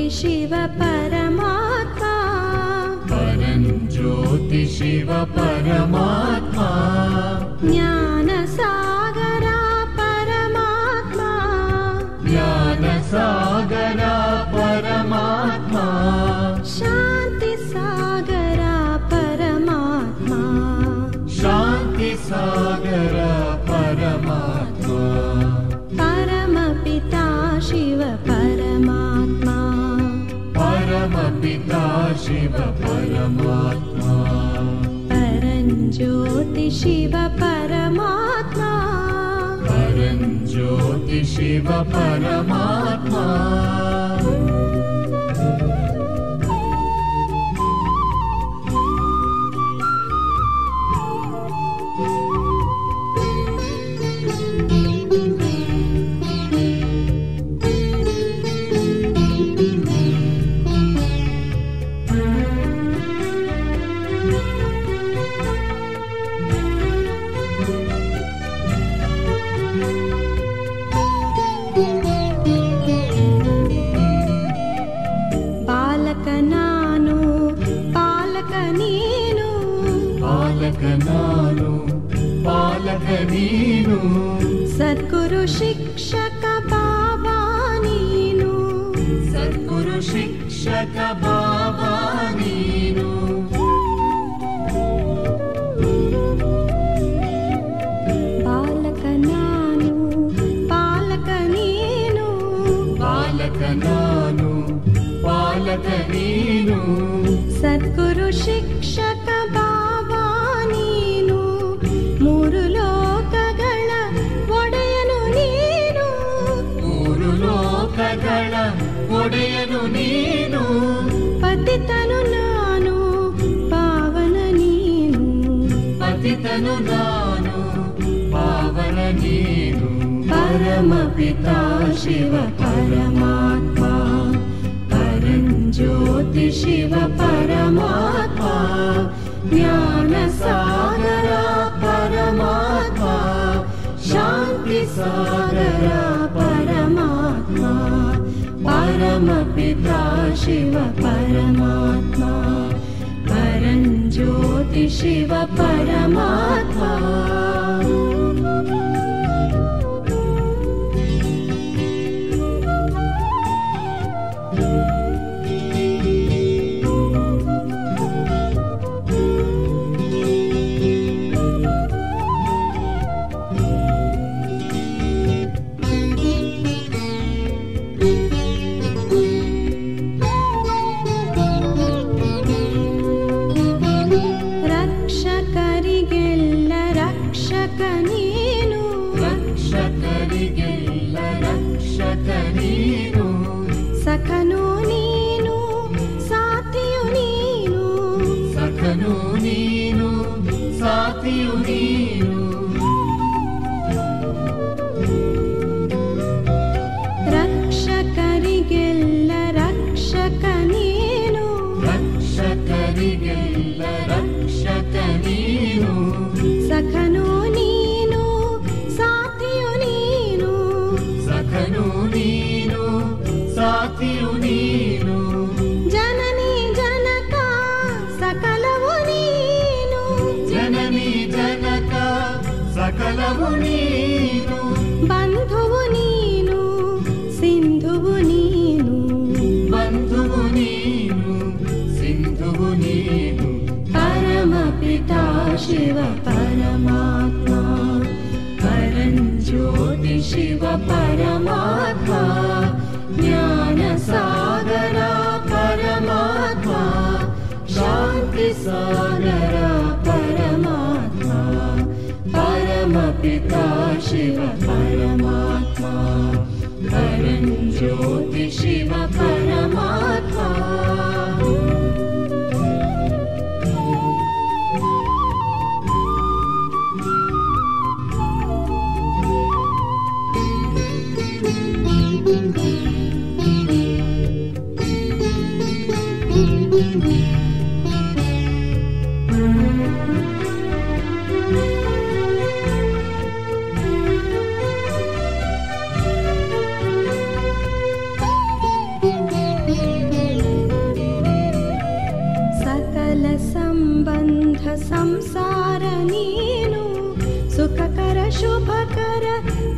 शिव परमात्मा परञ्ज्योति शिव परमात्मा ज्ञानसागरा परमात्मा ज्ञानसागरा परमात्मा शान्तिसागरा परमात्मा शान्तिसागरा परमात्मा परमपिता शिव परमात्मा परमपिता शिव परमात्मा परञ्ज्योति शिव परमात्मा परञ्ज्योति शिव परमात्मा ನೀನು ಸದ್ಗುರು ಶಿಕ್ಷಕ ಬಾಬಾ ನೀನು ಸದ್ಗುರು ಶಿಕ್ಷಕ ಬಾಬಾ ನೀನು ಬಾಲಕ ನಾನು ಪಾಲಕ ನೀನು ಬಾಲಕ ನಾನು ಪಾಲಕ ನೀನು ಸದ್ಗುರು ಶಿಕ್ಷಕ ಬಾಬಾ ನೀನು ಮೂರು ಲೋಕಗಳ ಒಡೆಯನು ನೀನು ಮೂರು ಲೋಕಗಳ ಒಡೆಯನು ನೀನು ಪತಿತನು ನಾನು ಪಾವನ ನೀನು ಪತಿತನು ನಾನು ಪಾವನ ನೀನು ಪರಮಪಿತಾ ಶಿವ ಪರಮಾತ್ಮ परञ्ज्योति शिव परमात्मा ज्ञानसागरा परमात्मा शान्तिसागरा परमात्मा परमपिता शिव परमात्मा परञ्ज्योति शिव परमात्मा ಸಖನು ನೀನು ಸಾಥಿಯು ನೀನು ಸಖನು ನೀನು ಸಾಥಿಯು ನೀನು ರಕ್ಷಕರಿಗೆಲ್ಲ ರಕ್ಷಕ ನೀನು ರಕ್ಷಕರಿಗೆಲ್ಲ ರಕ್ಷಕ ನೀನು ಸಖನು ನೀನು ಸಾಥಿಯು ನೀನು ಸಖನು ನೀನು ಸಾಥಿಯು ನೀನು ಜನನಿ ಜನಕ ಸಕಲವು ನೀನು ಜನನಿ ಜನಕ ಸಕಲವು ನೀನು ಬಂಧುವು ನೀನು ಸಿಂಧುವು ನೀನು ಬಂಧುವು ನೀನು ಸಿಂಧುವು ನೀನು परमपिता शिव परमात्मा परञ्ज्योति शिव परमात्मा ज्ञानसागरा परमात्मा शान्तिसागरा परमात्मा परम परमपिता शिव परमात्मा परं ज्योति शिव परमात्मा ಸಂಸಾರ ನೀನು ಸುಖಕರ ಶುಭಕರ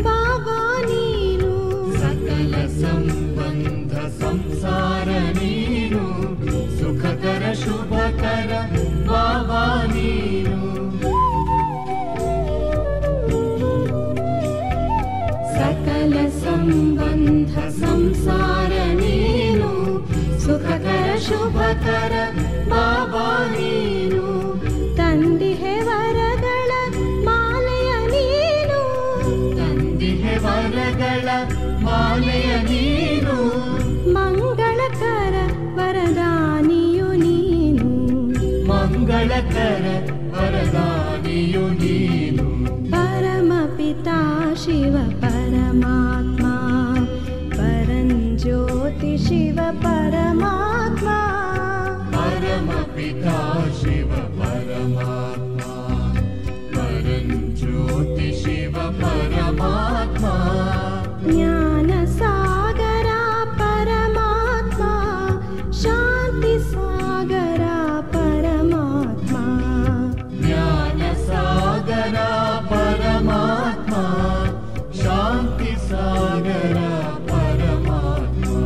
ಬಾಬಾ ನೀನು ಸಕಲ ಸಂಬಂಧ ಸಂಸಾರ ನೀನು ಸುಖಕರ ಶುಭಕರ ಬಾಬಾ ನೀನು ಸಕಲ ಸಂಬಂಧ ಸಂಸಾರ ನೀನು ಸುಖಕರ ಶುಭಕರ ಬಾಬಾ ನೀನು ತಂದಿಹೆ ವರಗಳ ಮಾಲೆಯ ನೀನು ತಂದಿಹೆ ವರಗಳ ಮಾಲೆಯ ನೀನು ಮಂಗಳಕರ ವರದಾನಿಯು ನೀನು ಮಂಗಳಕರ ವರದಾನಿಯು ನೀನು ಪರಮಪಿತಾ ಶಿವ ಪರಮಾತ್ಮ ಪರಂ ಜ್ಯೋತಿ ಶಿವ ಪರಮಾತ್ಮ परमपिता शिव परमात्मा परं ज्योति शिव परमात्मा ज्ञान सागरा परमात्मा शांति सागरा परमात्मा ज्ञान सागरा परमात्मा शांति सागरा परमात्मा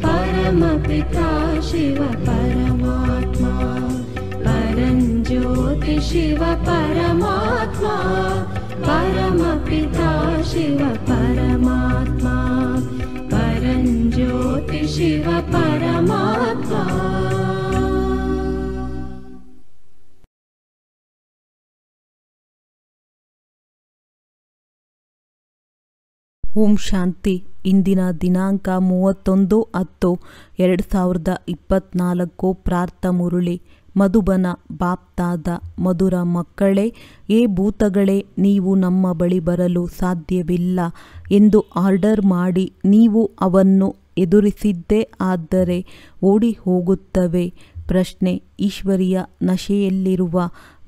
परमपिता शिव परमात्मा परं ज्योति शिव परमात्मा परमपिता शिव परमात्मा परं ज्योति शिव परमात्मा ಓಂ ಶಾಂತಿ. ಇಂದಿನ ದಿನಾಂಕ 31/10/2024. ಪ್ರಾರ್ಥ ಮುರುಳಿ. ಮಧುಬನ. ಬಾಪ್ತಾದ. ಮಧುರ ಮಕ್ಕಳೇ, ಏ ಭೂತಗಳೇ, ನೀವು ನಮ್ಮ ಬಳಿ ಬರಲು ಸಾಧ್ಯವಿಲ್ಲ ಎಂದು ಆರ್ಡರ್ ಮಾಡಿ ನೀವು ಅವನ್ನು ಎದುರಿಸಿದ್ದೇ ಆದರೆ ಓಡಿ ಹೋಗುತ್ತವೆ. ಪ್ರಶ್ನೆ: ಈಶ್ವರಿಯ ನಶೆಯಲ್ಲಿರುವ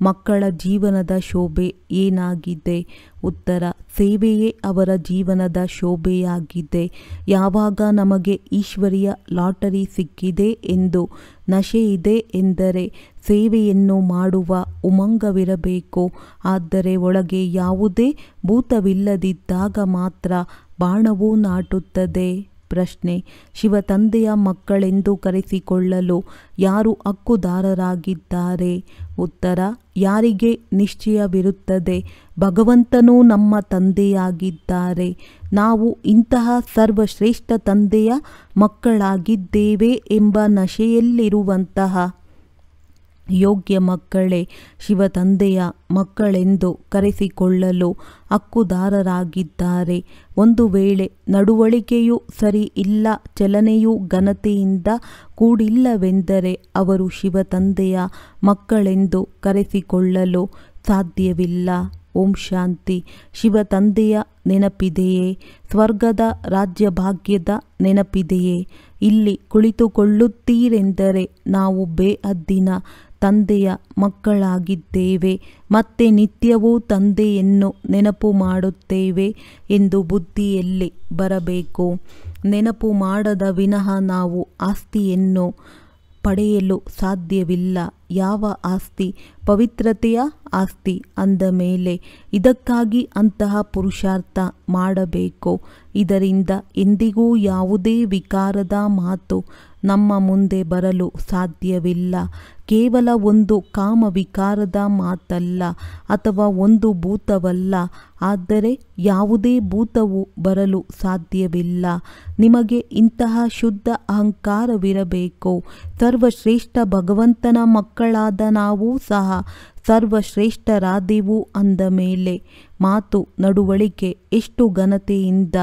ಮಕ್ಕಳ ಜೀವನದ ಶೋಭೆ ಏನಾಗಿದೆ? ಉತ್ತರ: ಸೇವೆಯೇ ಅವರ ಜೀವನದ ಶೋಭೆಯಾಗಿದೆ. ಯಾವಾಗ ನಮಗೆ ಈಶ್ವರಿಯ ಲಾಟರಿ ಸಿಕ್ಕಿದೆ ಎಂದು ನಶೆಯಿದೆ ಎಂದರೆ ಸೇವೆಯನ್ನು ಮಾಡುವ ಉಮಂಗವಿರಬೇಕು. ಆದರೆ ಒಳಗೆ ಯಾವುದೇ ಭೂತವಿಲ್ಲದಿದ್ದಾಗ ಮಾತ್ರ ಬಾಣವು ನಾಟುತ್ತದೆ. ಪ್ರಶ್ನೆ: ಶಿವ ತಂದೆಯ ಮಕ್ಕಳೆಂದು ಕರೆಸಿಕೊಳ್ಳಲು ಯಾರು ಹಕ್ಕುದಾರರಾಗಿದ್ದಾರೆ? ಉತ್ತರ: ಯಾರಿಗೆ ನಿಶ್ಚಯವಿರುತ್ತದೆ ಭಗವಂತನೂ ನಮ್ಮ ತಂದೆಯಾಗಿದ್ದಾರೆ, ನಾವು ಇಂತಹ ಸರ್ವಶ್ರೇಷ್ಠ ತಂದೆಯ ಮಕ್ಕಳಾಗಿದ್ದೇವೆ ಎಂಬ ನಶೆಯಲ್ಲಿರುವಂತಹ ಯೋಗ್ಯ ಮಕ್ಕಳೇ ಶಿವ ತಂದೆಯ ಮಕ್ಕಳೆಂದು ಕರೆಸಿಕೊಳ್ಳಲು ಹಕ್ಕುದಾರರಾಗಿದ್ದಾರೆ. ಒಂದು ವೇಳೆ ನಡವಳಿಕೆಯು ಸರಿ ಇಲ್ಲ, ಚಲನೆಯು ಘನತೆಯಿಂದ ಕೂಡಿಲ್ಲವೆಂದರೆ ಅವರು ಶಿವ ತಂದೆಯ ಮಕ್ಕಳೆಂದು ಕರೆಸಿಕೊಳ್ಳಲು ಸಾಧ್ಯವಿಲ್ಲ. ಓಂ ಶಾಂತಿ. ಶಿವ ತಂದೆಯ ನೆನಪಿದೆಯೇ? ಸ್ವರ್ಗದ ರಾಜ್ಯಭಾಗ್ಯದ ನೆನಪಿದೆಯೇ? ಇಲ್ಲಿ ಕುಳಿತುಕೊಳ್ಳುತ್ತೀರೆಂದರೆ ನಾವು ಬೇಹದ್ದಿನ ತಂದೆಯ ಮಕ್ಕಳಾಗಿದ್ದೇವೆ, ಮತ್ತೆ ನಿತ್ಯವೂ ತಂದೆಯನ್ನು ನೆನಪು ಮಾಡುತ್ತೇವೆ ಎಂದು ಬುದ್ಧಿಯಲ್ಲಿ ಬರಬೇಕು. ನೆನಪು ಮಾಡದ ವಿನಃ ನಾವು ಆಸ್ತಿಯನ್ನು ಪಡೆಯಲು ಸಾಧ್ಯವಿಲ್ಲ. ಯಾವ ಆಸ್ತಿ? ಪವಿತ್ರತೆಯ ಆಸ್ತಿ. ಅಂದ ಮೇಲೆ ಇದಕ್ಕಾಗಿ ಅಂತಹ ಪುರುಷಾರ್ಥ ಮಾಡಬೇಕು. ಇದರಿಂದ ಎಂದಿಗೂ ಯಾವುದೇ ವಿಕಾರದ ಮಾತು ನಮ್ಮ ಮುಂದೆ ಬರಲು ಸಾಧ್ಯವಿಲ್ಲ. ಕೇವಲ ಒಂದು ಕಾಮವಿಕಾರದ ಮಾತಲ್ಲ ಅಥವಾ ಒಂದು ಭೂತವಲ್ಲ. ಆದರೆ ಯಾವುದೇ ಭೂತವು ಬರಲು ಸಾಧ್ಯವಿಲ್ಲ. ನಿಮಗೆ ಇಂತಹ ಶುದ್ಧ ಅಹಂಕಾರವಿರಬೇಕು. ಸರ್ವಶ್ರೇಷ್ಠ ಭಗವಂತನ ಮಕ್ಕಳಾದ ನಾವು ಸಹ ಸರ್ವಶ್ರೇಷ್ಠರಾದೆವು ಅಂದ ಮೇಲೆ ಮಾತು ನಡವಳಿಕೆ ಎಷ್ಟು ಘನತೆಯಿಂದ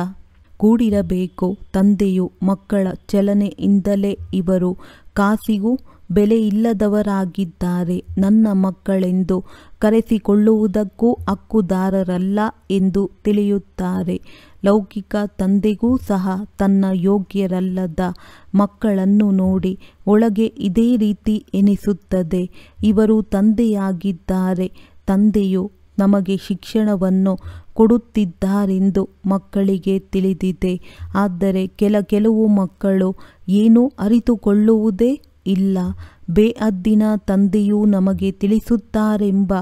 ಕೂಡಿರಬೇಕು. ತಂದೆಯು ಮಕ್ಕಳ ಚಲನೆಯಿಂದಲೇ ಇವರು ಕಾಸಿಗೂ ಬೆಲೆಯಿಲ್ಲದವರಾಗಿದ್ದಾರೆ. ನನ್ನ ಮಕ್ಕಳೆಂದು ಕರೆಸಿಕೊಳ್ಳುವುದಕ್ಕೂ ಹಕ್ಕುದಾರರಲ್ಲ ಎಂದು ತಿಳಿಯುತ್ತಾರೆ. ಲೌಕಿಕ ತಂದೆಗೂ ಸಹ ತನ್ನ ಯೋಗ್ಯರಲ್ಲದ ಮಕ್ಕಳನ್ನು ನೋಡಿ ಒಳಗೆ ಇದೇ ರೀತಿ ಎನಿಸುತ್ತದೆ. ಇವರು ತಂದೆಯಾಗಿದ್ದಾರೆ. ತಂದೆಯು ನಮಗೆ ಶಿಕ್ಷಣವನ್ನು ಕೊಡುತ್ತಿದ್ದಾರೆಂದು ಮಕ್ಕಳಿಗೆ ತಿಳಿದಿದೆ. ಆದರೆ ಕೆಲವು ಮಕ್ಕಳು ಏನೂ ಅರಿತುಕೊಳ್ಳುವುದೇ ಇಲ್ಲ. ಬೇಅದ್ದಿನ ತಂದೆಯೂ ನಮಗೆ ತಿಳಿಸುತ್ತಾರೆಂಬ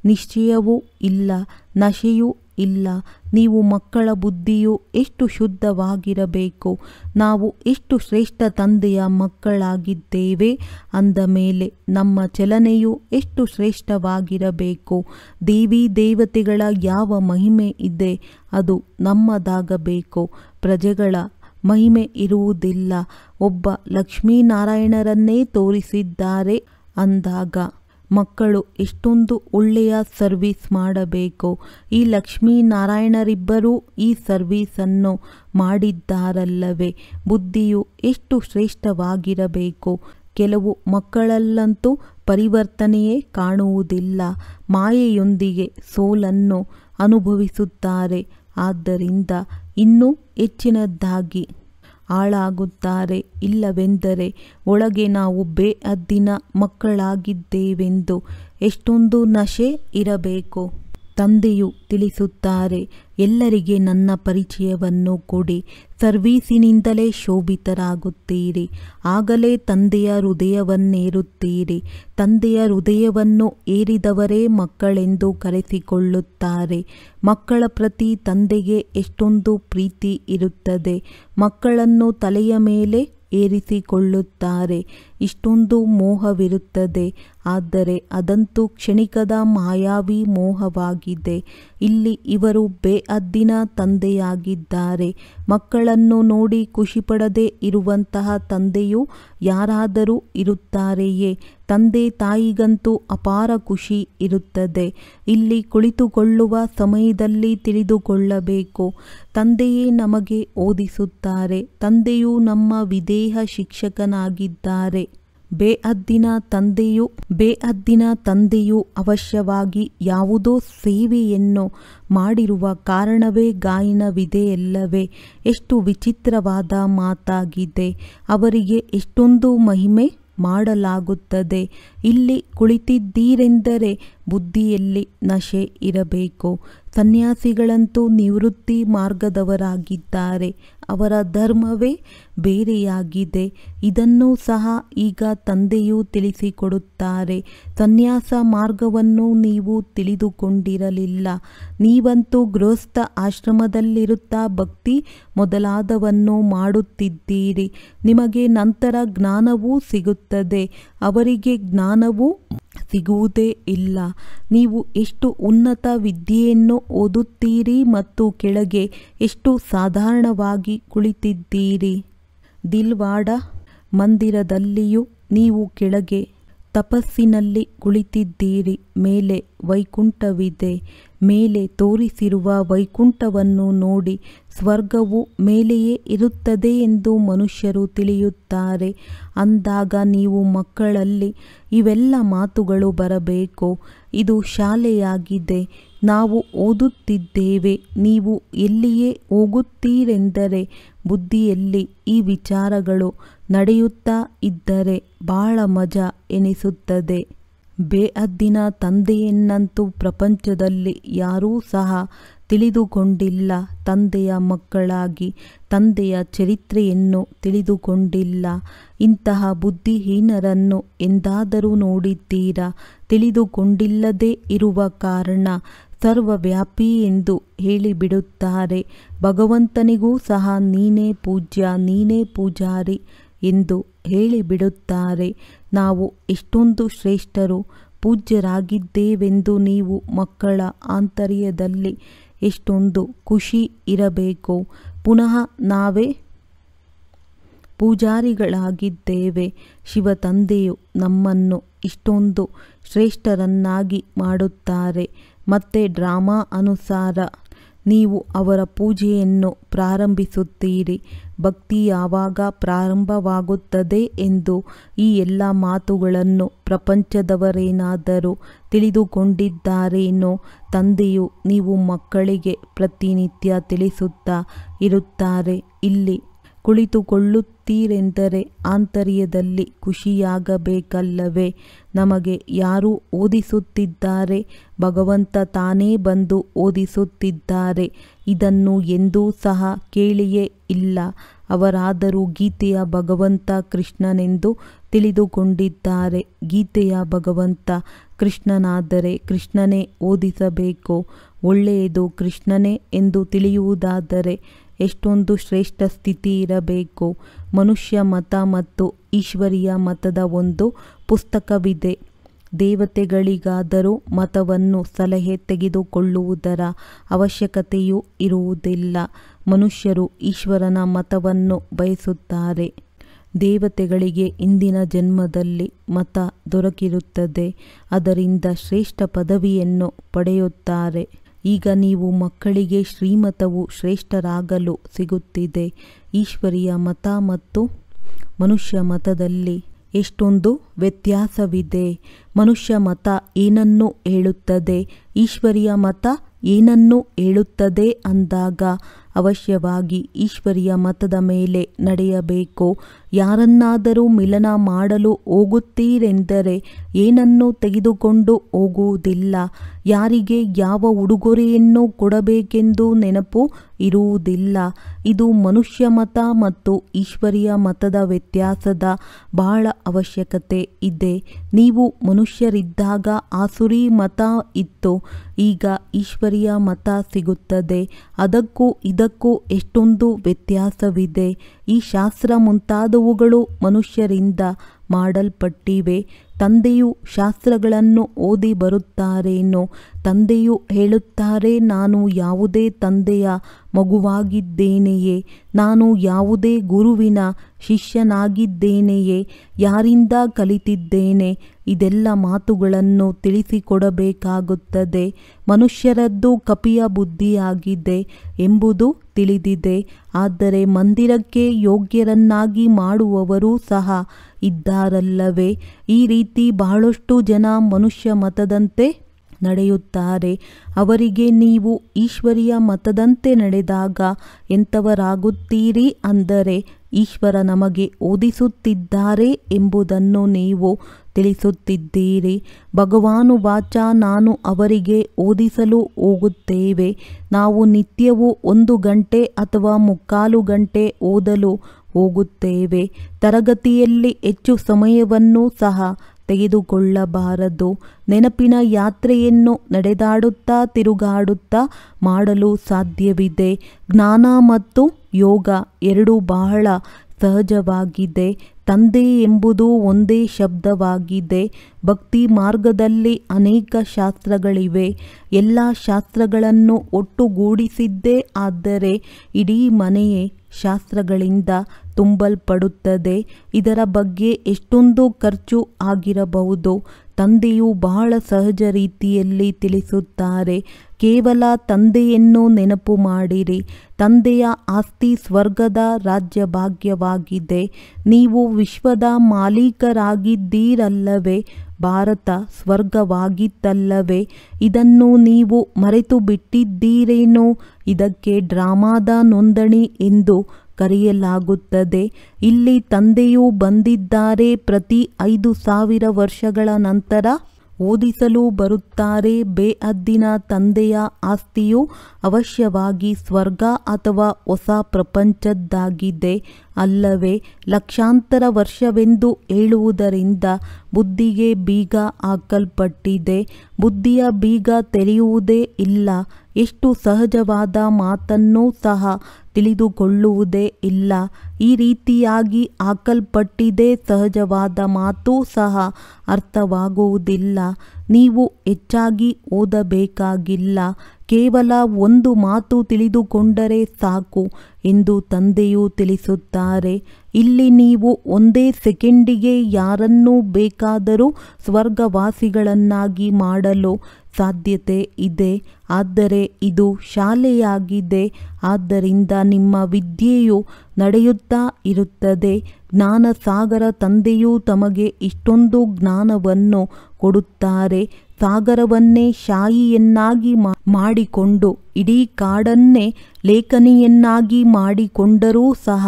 ನಿಶ್ಚಯವೂ ಇಲ್ಲ, ನಶೆಯೂ ಇಲ್ಲ. ನೀವು ಮಕ್ಕಳ ಬುದ್ಧಿಯು ಎಷ್ಟು ಶುದ್ಧವಾಗಿರಬೇಕು. ನಾವು ಎಷ್ಟು ಶ್ರೇಷ್ಠ ತಂದೆಯ ಮಕ್ಕಳಾಗಿದ್ದೇವೆ ಅಂದ ಮೇಲೆ ನಮ್ಮ ಚಲನೆಯು ಎಷ್ಟು ಶ್ರೇಷ್ಠವಾಗಿರಬೇಕು. ದೇವಿ ದೇವತೆಗಳ ಯಾವ ಮಹಿಮೆ ಇದೆ ಅದು ನಮ್ಮದಾಗಬೇಕು. ಪ್ರಜೆಗಳ ಮಹಿಮೆ ಇರುವುದಿಲ್ಲ. ಒಬ್ಬ ಲಕ್ಷ್ಮೀನಾರಾಯಣರನ್ನೇ ತೋರಿಸಿದ್ದಾರೆ ಅಂದಾಗ ಮಕ್ಕಳು ಎಷ್ಟೊಂದು ಒಳ್ಳೆಯ ಸರ್ವಿಸ್ ಮಾಡಬೇಕು. ಈ ಲಕ್ಷ್ಮೀನಾರಾಯಣರಿಬ್ಬರೂ ಈ ಸರ್ವೀಸನ್ನು ಮಾಡಿದ್ದಾರಲ್ಲವೇ. ಬುದ್ಧಿಯು ಎಷ್ಟು ಶ್ರೇಷ್ಠವಾಗಿರಬೇಕು. ಕೆಲವು ಮಕ್ಕಳಲ್ಲಂತೂ ಪರಿವರ್ತನೆಯೇ ಕಾಣುವುದಿಲ್ಲ. ಮಾಯೆಯೊಂದಿಗೆ ಸೋಲನ್ನು ಅನುಭವಿಸುತ್ತಾರೆ. ಆದ್ದರಿಂದ ಇನ್ನೂ ಹೆಚ್ಚಿನದಾಗಿ ಹಾಳಾಗುತ್ತಾರೆ. ಇಲ್ಲವೆಂದರೆ ಒಳಗೆ ನಾವು ಬೇಅದ್ದಿನ ಮಕ್ಕಳಾಗಿದ್ದೇವೆಂದು ಎಷ್ಟೊಂದು ನಶೆ ಇರಬೇಕು. ತಂದೆಯು ತಿಳಿಸುತ್ತಾರೆ, ಎಲ್ಲರಿಗೆ ನನ್ನ ಪರಿಚಯವನ್ನು ಕೊಡಿ. ಸರ್ವೀಸಿನಿಂದಲೇ ಶೋಭಿತರಾಗುತ್ತೀರಿ. ಆಗಲೇ ತಂದೆಯ ಹೃದಯವನ್ನೇರುತ್ತೀರಿ. ತಂದೆಯ ಹೃದಯವನ್ನು ಏರಿದವರೇ ಮಕ್ಕಳೆಂದು ಕರೆಸಿಕೊಳ್ಳುತ್ತಾರೆ. ಮಕ್ಕಳ ಪ್ರತಿ ತಂದೆಗೆ ಎಷ್ಟೊಂದು ಪ್ರೀತಿ ಇರುತ್ತದೆ. ಮಕ್ಕಳನ್ನು ತಲೆಯ ಮೇಲೆ ಏರಿಸಿಕೊಳ್ಳುತ್ತಾರೆ. ಇಷ್ಟೊಂದು ಮೋಹವಿರುತ್ತದೆ. ಆದರೆ ಅದಂತೂ ಕ್ಷಣಿಕದ ಮಾಯಾವಿ ಮೋಹವಾಗಿದೆ. ಇಲ್ಲಿ ಇವರು ಬೇಅದ್ದಿನ ತಂದೆಯಾಗಿದ್ದಾರೆ. ಮಕ್ಕಳನ್ನು ನೋಡಿ ಖುಷಿಪಡದೆ ಇರುವಂತಹ ತಂದೆಯು ಯಾರಾದರೂ ಇರುತ್ತಾರೆಯೇ? ತಂದೆ ತಾಯಿಗಂತೂ ಅಪಾರ ಖುಷಿ ಇರುತ್ತದೆ. ಇಲ್ಲಿ ಕುಳಿತುಕೊಳ್ಳುವ ಸಮಯದಲ್ಲಿ ತಿಳಿದುಕೊಳ್ಳಬೇಕು, ತಂದೆಯೇ ನಮಗೆ ಓದಿಸುತ್ತಾರೆ. ತಂದೆಯು ನಮ್ಮ ವಿದೇಹ ಶಿಕ್ಷಕನಾಗಿದ್ದಾರೆ. ಬೇಅದ್ದಿನ ತಂದೆಯು ಅವಶ್ಯವಾಗಿ ಯಾವುದೋ ಸೇವೆಯನ್ನು ಮಾಡಿರುವ ಕಾರಣವೇ ಗಾಯನವಿದೆಯಲ್ಲವೇ. ಎಷ್ಟು ವಿಚಿತ್ರವಾದ ಮಾತಾಗಿದೆ. ಅವರಿಗೆ ಎಷ್ಟೊಂದು ಮಹಿಮೆ ಮಾಡಲಾಗುತ್ತದೆ. ಇಲ್ಲಿ ಕುಳಿತಿದ್ದೀರೆಂದರೆ ಬುದ್ಧಿಯಲ್ಲಿ ನಶೆ ಇರಬೇಕು. ಸನ್ಯಾಸಿಗಳಂತೂ ನಿವೃತ್ತಿ ಮಾರ್ಗದವರಾಗಿದ್ದಾರೆ. ಅವರ ಧರ್ಮವೇ ಬೇರೆಯಾಗಿದೆ. ಇದನ್ನೂ ಸಹ ಈಗ ತಂದೆಯು ತಿಳಿಸಿಕೊಡುತ್ತಾರೆ. ಸನ್ಯಾಸ ಮಾರ್ಗವನ್ನು ನೀವು ತಿಳಿದುಕೊಂಡಿರಲಿಲ್ಲ. ನೀವಂತೂ ಗೃಹಸ್ಥ ಆಶ್ರಮದಲ್ಲಿರುತ್ತಾ ಭಕ್ತಿ ಮೊದಲಾದವನ್ನು ಮಾಡುತ್ತಿದ್ದೀರಿ. ನಿಮಗೆ ನಂತರ ಜ್ಞಾನವೂ ಸಿಗುತ್ತದೆ. ಅವರಿಗೆ ಜ್ಞಾನವೂ ಸಿಗುವುದೇ ಇಲ್ಲ. ನೀವು ಎಷ್ಟು ಉನ್ನತ ವಿದ್ಯೆಯನ್ನು ಓದುತ್ತೀರಿ ಮತ್ತು ಕೆಳಗೆ ಎಷ್ಟು ಸಾಧಾರಣವಾಗಿ ಕುಳಿತಿದ್ದೀರಿ. ದಿಲ್ವಾಡ ಮಂದಿರದಲ್ಲಿಯೂ ನೀವು ಕೆಳಗೆ ತಪಸ್ಸಿನಲ್ಲಿ ಕುಳಿತಿದ್ದೀರಿ. ಮೇಲೆ ವೈಕುಂಠವಿದೆ. ಮೇಲೆ ತೋರಿಸಿರುವ ವೈಕುಂಠವನ್ನು ನೋಡಿ ಸ್ವರ್ಗವು ಮೇಲೆಯೇ ಇರುತ್ತದೆ ಎಂದು ಮನುಷ್ಯರು ತಿಳಿಯುತ್ತಾರೆ. ಅಂದಾಗ ನೀವು ಮಕ್ಕಳಲ್ಲಿ ಇವೆಲ್ಲ ಮಾತುಗಳು ಬರಬೇಕು. ಇದು ಶಾಲೆಯಾಗಿದೆ. ನಾವು ಓದುತ್ತಿದ್ದೇವೆ. ನೀವು ಎಲ್ಲಿಯೇ ಹೋಗುತ್ತೀರೆಂದರೆ ಬುದ್ಧಿಯಲ್ಲಿ ಈ ವಿಚಾರಗಳು ನಡೆಯುತ್ತಾ ಇದ್ದರೆ ಬಹಳ ಮಜಾ ಎನಿಸುತ್ತದೆ. ಬೇಅದ್ದಿನ ತಂದೆಯನ್ನಂತೂ ಪ್ರಪಂಚದಲ್ಲಿ ಯಾರೂ ಸಹ ತಿಳಿದುಕೊಂಡಿಲ್ಲ. ತಂದೆಯ ಮಕ್ಕಳಾಗಿ ತಂದೆಯ ಚರಿತ್ರೆಯನ್ನು ತಿಳಿದುಕೊಂಡಿಲ್ಲ. ಇಂತಹ ಬುದ್ಧಿಹೀನರನ್ನು ಎಂದಾದರೂ ನೋಡಿದ್ದೀರಾ? ತಿಳಿದುಕೊಂಡಿಲ್ಲದೆ ಇರುವ ಕಾರಣ ಸರ್ವವ್ಯಾಪಿ ಎಂದು ಹೇಳಿಬಿಡುತ್ತಾರೆ. ಭಗವಂತನಿಗೂ ಸಹ ನೀನೇ ಪೂಜ್ಯ, ನೀನೇ ಪೂಜಾರಿ ಎಂದು ಹೇಳಿಬಿಡುತ್ತಾರೆ. ನಾವು ಎಷ್ಟೊಂದು ಶ್ರೇಷ್ಠರು, ಪೂಜ್ಯರಾಗಿದ್ದೇವೆಂದು ನೀವು ಮಕ್ಕಳ ಆಂತರ್ಯದಲ್ಲಿ ಎಷ್ಟೊಂದು ಖುಷಿ ಇರಬೇಕು. ಪುನಃ ನಾವೇ ಪೂಜಾರಿಗಳಾಗಿದ್ದೇವೆ. ಶಿವ ತಂದೆಯು ನಮ್ಮನ್ನು ಇಷ್ಟೊಂದು ಶ್ರೇಷ್ಠರನ್ನಾಗಿ ಮಾಡುತ್ತಾರೆ. ಮತ್ತೆ ಡ್ರಾಮಾ ಅನುಸಾರ ನೀವು ಅವರ ಪೂಜೆಯನ್ನು ಪ್ರಾರಂಭಿಸುತ್ತೀರಿ. ಭಕ್ತಿ ಯಾವಾಗ ಪ್ರಾರಂಭವಾಗುತ್ತದೆ ಎಂದು ಈ ಎಲ್ಲ ಮಾತುಗಳನ್ನು ಪ್ರಪಂಚದವರೇನಾದರೂ ತಿಳಿದುಕೊಂಡಿದ್ದಾರೇನೋ? ತಂದೆಯು ನೀವು ಮಕ್ಕಳಿಗೆ ಪ್ರತಿನಿತ್ಯ ತಿಳಿಸುತ್ತಾ ಇರುತ್ತಾರೆ. ಇಲ್ಲಿ ಕುಳಿತುಕೊಳ್ಳುತ್ತೀರೆಂದರೆ ಆಂತರ್ಯದಲ್ಲಿ ಖುಷಿಯಾಗಬೇಕಲ್ಲವೇ? ನಮಗೆ ಯಾರು ಓದಿಸುತ್ತಿದ್ದಾರೆ? ಭಗವಂತ ತಾನೇ ಬಂದು ಓದಿಸುತ್ತಿದ್ದಾರೆ. ಇದನ್ನು ಎಂದೂ ಸಹ ಕೇಳಿಯೇ ಇಲ್ಲ. ಅವರಾದರೂ ಗೀತೆಯ ಭಗವಂತ ಕೃಷ್ಣನೆಂದು ತಿಳಿದುಕೊಂಡಿದ್ದಾರೆ. ಗೀತೆಯ ಭಗವಂತ ಕೃಷ್ಣನಾದರೆ ಕೃಷ್ಣನೇ ಓದಿಸಬೇಕು. ಒಳ್ಳೆಯದು ಕೃಷ್ಣನೇ ಎಂದು ತಿಳಿಯುವುದಾದರೆ ಎಷ್ಟೊಂದು ಶ್ರೇಷ್ಠ ಸ್ಥಿತಿ ಇರಬೇಕು. ಮನುಷ್ಯ ಮತ ಮತ್ತು ಈಶ್ವರೀಯ ಮತದ ಒಂದು ಪುಸ್ತಕವಿದೆ. ದೇವತೆಗಳಿಗಾದರೂ ಮತವನ್ನು ಸಲಹೆ ತೆಗೆದುಕೊಳ್ಳುವುದರ ಅವಶ್ಯಕತೆಯೂ ಇರುವುದಿಲ್ಲ. ಮನುಷ್ಯರು ಈಶ್ವರನ ಮತವನ್ನು ಬಯಸುತ್ತಾರೆ. ದೇವತೆಗಳಿಗೆ ಇಂದಿನ ಜನ್ಮದಲ್ಲಿ ಮತ ದೊರಕಿರುತ್ತದೆ. ಅದರಿಂದ ಶ್ರೇಷ್ಠ ಪದವಿಯನ್ನು ಪಡೆಯುತ್ತಾರೆ. ಈಗ ನೀವು ಮಕ್ಕಳಿಗೆ ಶ್ರೀಮತವು ಶ್ರೇಷ್ಠರಾಗಲು ಸಿಗುತ್ತಿದೆ. ಈಶ್ವರೀಯ ಮತ ಮತ್ತು ಮನುಷ್ಯ ಮತದಲ್ಲಿ ಎಷ್ಟೊಂದು ವ್ಯತ್ಯಾಸವಿದೆ. ಮನುಷ್ಯ ಮತ ಏನನ್ನು ಹೇಳುತ್ತದೆ, ಈಶ್ವರೀಯ ಮತ ಏನನ್ನು ಹೇಳುತ್ತದೆ ಅಂದಾಗ ಅವಶ್ಯವಾಗಿ ಈಶ್ವರೀಯ ಮತದ ಮೇಲೆ ನಡೆಯಬೇಕು. ಯಾರನ್ನಾದರೂ ಮಿಲನ ಮಾಡಲು ಹೋಗುತ್ತೀರೆಂದರೆ ಏನನ್ನು ತೆಗೆದುಕೊಂಡು ಹೋಗುವುದಿಲ್ಲ. ಯಾರಿಗೆ ಯಾವ ಉಡುಗೊರೆಯನ್ನು ಕೊಡಬೇಕೆಂದು ನೆನಪು ಇರುವುದಿಲ್ಲ. ಇದು ಮನುಷ್ಯ ಮತ ಮತ್ತು ಈಶ್ವರೀಯ ಮತದ ವ್ಯತ್ಯಾಸದ ಬಹಳ ಅವಶ್ಯಕತೆ ಇದೆ. ನೀವು ಮನುಷ್ಯರಿದ್ದಾಗ ಆಸುರಿ ಮತ ಇತ್ತು, ಈಗ ಈಶ್ವರೀಯ ಮತ ಸಿಗುತ್ತದೆ. ಅದಕ್ಕೂ ಇದಕ್ಕೂ ಎಷ್ಟೊಂದು ವ್ಯತ್ಯಾಸವಿದೆ. ಈ ಶಾಸ್ತ್ರ ಮುಂತಾದವುಗಳು ಮನುಷ್ಯರಿಂದ ಮಾಡಲ್ಪಟ್ಟಿವೆ. ತಂದೆಯು ಶಾಸ್ತ್ರಗಳನ್ನು ಓದಿ ಬರುತ್ತಾರೇನೋ? ತಂದೆಯು ಹೇಳುತ್ತಾರೆ, ನಾನು ಯಾವುದೇ ತಂದೆಯ ಮಗುವಾಗಿದ್ದೇನೆಯೇ? ನಾನು ಯಾವುದೇ ಗುರುವಿನ ಶಿಷ್ಯನಾಗಿದ್ದೇನೆಯೇ? ಯಾರಿಂದ ಕಲಿತಿದ್ದೇನೆ? ಇದೆಲ್ಲ ಮಾತುಗಳನ್ನು ತಿಳಿಸಿಕೊಡಬೇಕಾಗುತ್ತದೆ. ಮನುಷ್ಯರದ್ದು ಕಪಿಯ ಬುದ್ಧಿಯಾಗಿದೆ ಎಂಬುದು ತಿಳಿದಿದೆ. ಆದರೆ ಮಂದಿರಕ್ಕೆ ಯೋಗ್ಯರನ್ನಾಗಿ ಮಾಡುವವರೂ ಸಹ ಇದ್ದಾರಲ್ಲವೇ? ಈ ರೀತಿ ಬಹಳಷ್ಟು ಜನ ಮನುಷ್ಯ ಮತದಂತೆ ನಡೆಯುತ್ತಾರೆ. ಅವರಿಗೆ ನೀವು ಈಶ್ವರೀಯ ಮತದಂತೆ ನಡೆದಾಗ ಎಂಥವರಾಗುತ್ತೀರಿ ಅಂದರೆ, ಈಶ್ವರ ನಮಗೆ ಓದಿಸುತ್ತಿದ್ದಾರೆ ಎಂಬುದನ್ನು ನೀವು ತಿಳಿಸುತ್ತಿದ್ದೀರಿ. ಭಗವಾನುವಾಚ, ನಾನು ಅವರಿಗೆ ಓದಿಸಲು ಹೋಗುತ್ತೇವೆ. ನಾವು ನಿತ್ಯವೂ 1 ಗಂಟೆ ಅಥವಾ 3/4 ಗಂಟೆ ಓದಲು ಹೋಗುತ್ತೇವೆ. ತರಗತಿಯಲ್ಲಿ ಹೆಚ್ಚು ಸಮಯವನ್ನು ಸಹ ತೆಗೆದುಕೊಳ್ಳಬಾರದು. ನೆನಪಿನ ಯಾತ್ರೆಯನ್ನು ನಡೆದಾಡುತ್ತಾ ತಿರುಗಾಡುತ್ತಾ ಮಾಡಲು ಸಾಧ್ಯವಿದೆ. ಜ್ಞಾನ ಮತ್ತು ಯೋಗ ಎರಡೂ ಬಹಳ ಸಹಜವಾಗಿದೆ. ತಂದೆ ಎಂಬುದು ಒಂದೇ ಶಬ್ದವಾಗಿದೆ. ಭಕ್ತಿ ಮಾರ್ಗದಲ್ಲಿ ಅನೇಕ ಶಾಸ್ತ್ರಗಳಿವೆ. ಎಲ್ಲ ಶಾಸ್ತ್ರಗಳನ್ನು ಒಟ್ಟುಗೂಡಿಸಿದ್ದೇ ಆದರೆ ಇಡೀ ಮನೆಯೇ ಶಾಸ್ತ್ರಗಳಿಂದ ತುಂಬಲ್ಪಡುತ್ತದೆ. ಇದರ ಬಗ್ಗೆ ಎಷ್ಟೊಂದು ಖರ್ಚು ಆಗಿರಬಹುದು. ತಂದೆಯು ಬಹಳ ಸಹಜ ರೀತಿಯಲ್ಲಿ ತಿಳಿಸುತ್ತಾರೆ. ಕೇವಲ ತಂದೆಯನ್ನು ನೆನಪು ಮಾಡಿರಿ. ತಂದೆಯ ಆಸ್ತಿ ಸ್ವರ್ಗದ ರಾಜ್ಯ ಭಾಗ್ಯವಾಗಿದೆ. ನೀವು ವಿಶ್ವದ ಮಾಲೀಕರಾಗಿದ್ದೀರಲ್ಲವೇ? ಭಾರತ ಸ್ವರ್ಗವಾಗಿತ್ತಲ್ಲವೇ? ಇದನ್ನು ನೀವು ಮರೆತು ಬಿಟ್ಟಿದ್ದೀರೇನೋ? ಇದಕ್ಕೆ ಡ್ರಾಮಾದ ನೋಂದಣಿ ಎಂದು ಕರೆಯಲಾಗುತ್ತದೆ. ಇಲ್ಲಿ ತಂದೆಯು ಬಂದಿದ್ದಾರೆ. ಪ್ರತಿ 5,000 ವರ್ಷಗಳ ನಂತರ ಓದಿಸಲು ಬರುತ್ತಾರೆ. ಬೇಹದ್ದಿನ ತಂದೆಯ ಆಸ್ತಿಯು ಅವಶ್ಯವಾಗಿ ಸ್ವರ್ಗ ಅಥವಾ ಹೊಸ ಪ್ರಪಂಚದ್ದಾಗಿದೆ. ಅಲ್ಲವೇ? ಲಕ್ಷಾಂತರ ವರ್ಷವೆಂದು ಹೇಳುವುದರಿಂದ ಬುದ್ಧಿಗೆ ಬೀಗ ಹಾಕಲ್ಪಟ್ಟಿದೆ. ಬುದ್ಧಿಯ ಬೀಗ ತೆರೆಯುವುದೇ ಇಲ್ಲ. ಎಷ್ಟು ಸಹಜವಾದ ಮಾತನ್ನೂ ಸಹ ತಿಳಿದುಕೊಳ್ಳುವುದೇ ಇಲ್ಲ. ಈ ರೀತಿಯಾಗಿ ಹಾಕಲ್ಪಟ್ಟಿದೆ. ಸಹಜವಾದ ಮಾತು ಸಹ ಅರ್ಥವಾಗುವುದಿಲ್ಲ. ನೀವು ಹೆಚ್ಚಾಗಿ ಓದಬೇಕಾಗಿಲ್ಲ. ಕೇವಲ ಒಂದು ಮಾತು ತಿಳಿದುಕೊಂಡರೆ ಸಾಕು ಎಂದು ತಂದೆಯು ತಿಳಿಸುತ್ತಾರೆ. ಇಲ್ಲಿ ನೀವು ಒಂದೇ ಸೆಕೆಂಡಿಗೆ ಯಾರನ್ನೂ ಬೇಕಾದರೂ ಸ್ವರ್ಗವಾಸಿಗಳನ್ನಾಗಿ ಮಾಡಲು ಸಾಧ್ಯತೆ ಇದೆ. ಆದರೆ ಇದು ಶಾಲೆಯಾಗಿದೆ. ಆದ್ದರಿಂದ ನಿಮ್ಮ ವಿದ್ಯೆಯು ನಡೆಯುತ್ತಾ ಇರುತ್ತದೆ. ಜ್ಞಾನಸಾಗರ ತಂದೆಯು ತಮಗೆ ಇಷ್ಟೊಂದು ಜ್ಞಾನವನ್ನು ಕೊಡುತ್ತಾರೆ. ಸಾಗರವನ್ನೇ ಶಾಯಿಯನ್ನಾಗಿ ಮಾಡಿಕೊಂಡು ಇಡೀ ಕಾಡನ್ನೇ ಲೇಖನಿಯನ್ನಾಗಿ ಮಾಡಿಕೊಂಡರೂ ಸಹ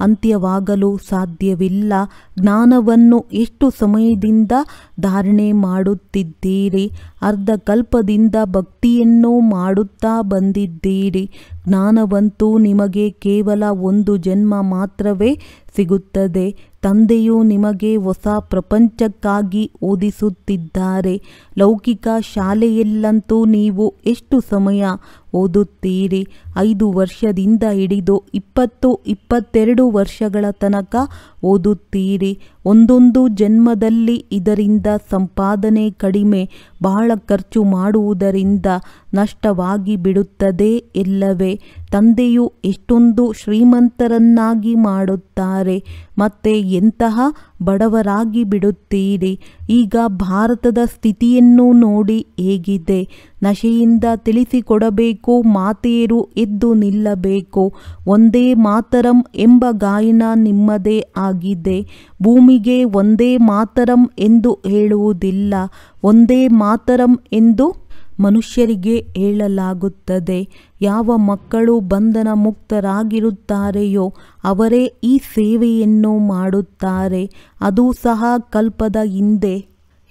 ಅಂತ್ಯವಾಗಲು ಸಾಧ್ಯವಿಲ್ಲ. ಜ್ಞಾನವನ್ನು ಎಷ್ಟು ಸಮಯದಿಂದ ಧಾರಣೆ ಮಾಡುತ್ತಿದ್ದೀರಿ? ಅರ್ಧಕಲ್ಪದಿಂದ ಭಕ್ತಿಯನ್ನು ಮಾಡುತ್ತಾ ಬಂದಿದ್ದೀರಿ. ಜ್ಞಾನವಂತೂ ನಿಮಗೆ ಕೇವಲ ಒಂದು ಜನ್ಮ ಮಾತ್ರವೇ ಸಿಗುತ್ತದೆ. ತಂದೆಯು ನಿಮಗೆ ಹೊಸ ಪ್ರಪಂಚಕ್ಕಾಗಿ ಓದಿಸುತ್ತಿದ್ದಾರೆ. ಲೌಕಿಕ ಶಾಲೆಯಲ್ಲಂತೂ ನೀವು ಎಷ್ಟು ಸಮಯ ಓದುತ್ತೀರಿ? 5 ವರ್ಷದಿಂದ ಹಿಡಿದು 20-22 ವರ್ಷಗಳ ತನಕ ಓದುತ್ತೀರಿ. ಒಂದೊಂದು ಜನ್ಮದಲ್ಲಿ ಇದರಿಂದ ಸಂಪಾದನೆ ಕಡಿಮೆ. ಬಹಳ ಖರ್ಚು ಮಾಡುವುದರಿಂದ ನಷ್ಟವಾಗಿ ಬಿಡುತ್ತದೆ ಎಲ್ಲವೇ? ತಂದೆಯು ಎಷ್ಟೊಂದು ಶ್ರೀಮಂತರನ್ನಾಗಿ ಮಾಡುತ್ತಾರೆ. ಮತ್ತೆ ಎಂತಹ ಬಡವರಾಗಿ ಬಿಡುತ್ತೀರಿ? ಈಗ ಭಾರತದ ಸ್ಥಿತಿಯನ್ನು ನೋಡಿ ಹೇಗಿದೆ. ನಶೆಯಿಂದ ತಿಳಿಸಿಕೊಡಬೇಕು. ಮಾತೆಯರು ಎದ್ದು ನಿಲ್ಲಬೇಕು. ಒಂದೇ ಮಾತರಂ ಎಂಬ ಗಾಯನ ನಿಮ್ಮದೇ ಆಗಿದೆ. ಭೂಮಿಗೆ ಒಂದೇ ಮಾತರಂ ಎಂದು ಹೇಳುವುದಿಲ್ಲ. ಒಂದೇ ಮಾತರಂ ಎಂದು ಮನುಷ್ಯರಿಗೆ ಹೇಳಲಾಗುತ್ತದೆ. ಯಾವ ಮಕ್ಕಳು ಬಂಧನ ಮುಕ್ತರಾಗಿರುತ್ತಾರೆಯೋ ಅವರೇ ಈ ಸೇವೆಯನ್ನು ಮಾಡುತ್ತಾರೆ. ಅದು ಸಹ ಕಲ್ಪದ ಹಿಂದೆ